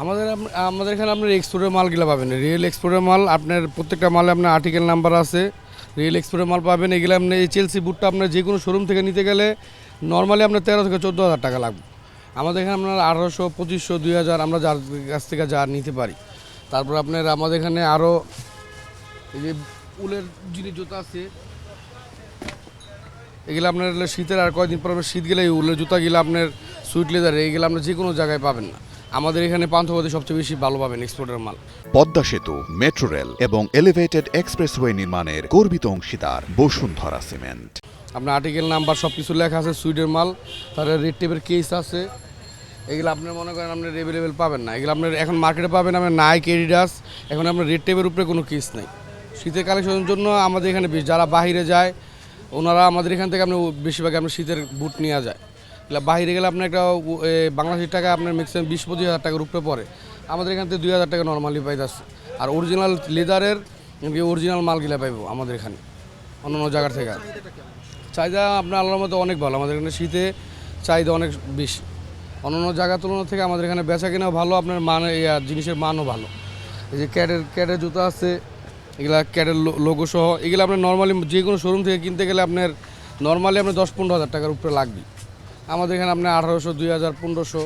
আমাদের এখানে আপনার এক্সপোর্টের মালগুলো পাবেন, রিয়েল এক্সপোর্টের মাল। আপনার প্রত্যেকটা মালে আপনার আর্টিকেল নাম্বার আছে, রিয়েল এক্সপোর্টের মাল পাবেন। এগুলো আপনি এই চেলসি বুটটা আপনার যে কোনো শোরুম থেকে নিতে গেলে নর্মালি আপনার 13 থেকে 14,000 টাকা লাগবে। আমাদের এখানে আপনার 1800, 2500, 2000 আমরা যার কাছ থেকে যা নিতে পারি। তারপর আপনার আমাদের এখানে আরও এই যে উলের জিনিস জুতা আছে, এগুলো আপনার শীতের আর কয়েকদিন পর আপনার শীত গেলে উলের জুতাগুলো আপনার সুইট লেদার, এইগুলো আপনার যে কোনো জায়গায় পাবেন না। আমাদের এখানে পান্থপথে সবচেয়ে বেশি ভালো পাবেন এক্সপোর্টের মাল। পদ্মা সেতু, মেট্রো রেল এবং এলিভেটেড এক্সপ্রেসওয়ে নির্মাণের গর্বিত অংশীদার বসুন্ধরা সিমেন্ট। আপনার আর্টিকেল নাম্বার সব কিছু লেখা আছে, সুইটের মাল। তার রেড টেপের কেস আছে, এগুলো আপনার মনে করেন আপনার অ্যাভেলেবেল পাবেন না। এগুলো আপনার এখন মার্কেটে পাবেন আপনার নাইক, এডিডাস। এখন আপনার রেড টেপের উপরে কোনো কেস নেই। শীতের কালেকশনের জন্য আমাদের এখানে বেশ যারা বাইরে যায় ওনারা আমাদের এখান থেকে আপনার বেশিরভাগ আপনার শীতের বুট নেওয়া যায়। এগুলো বাইরে গেলে আপনার একটা বাংলাদেশের টাকা আপনার ম্যাক্সিমাম 20-25 হাজার টাকার উপরে পড়ে। আমাদের এখান থেকে 2,000 টাকা নর্মালি পাইতেছে। আর অরিজিনাল লেদারের অরিজিনাল মালগুলা পাইব আমাদের এখানে অন্য অন্য জায়গার থেকে। চাহিদা আপনার আল্লাহর মতো অনেক ভালো, আমাদের এখানে শীতে চাহিদা অনেক বেশি। অন্য জায়গার তুলনা থেকে আমাদের এখানে বেচা কেনাও ভালো, আপনার মান জিনিসের মানও ভালো। এই যে ক্যাটের জুতা আছে, এগুলা ক্যাটের লোগো সহ। এগুলো আপনার নর্মালি যে কোনো শোরুম থেকে কিনতে গেলে আপনার নর্মালি আপনার 10-15 হাজার টাকার উপরে লাগবে। আমাদের এখানে আপনার 1800, 2000, 1500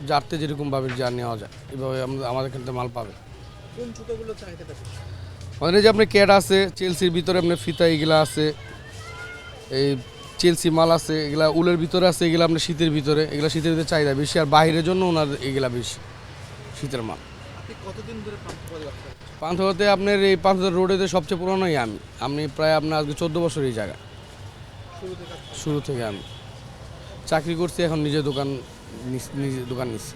যারতে যেরকমভাবে যা নেওয়া যায় এভাবে আমাদের এখান থেকে মাল পাবে। কোন জুতোগুলো চাহিদাটা বেশি? আমাদের এই যে আপনার ক্যাট আছে, চেলসির ভিতরে আপনার ফিতা এগুলা আছে, এই চেলসি মাল আছে, এগুলা উলের ভিতরে আছে, এগুলো আপনার শীতের ভিতরে, এগুলো শীতের ভিতরে চাহিদা বেশি। আর বাইরের জন্য ওনার এগুলা বেশি শীতের মাল। আপনি কতদিন ধরে পান্থপথে ব্যবসা করছেন? পান্থপথে আপনার এই পান্থপথ রোডেতে সবচেয়ে পুরনোই আমি প্রায় আপনার আজকে 14 বছর এই জায়গায়। শুরু থেকে আমি চাকরি করছি, এখন নিজে দোকান নিচ্ছি।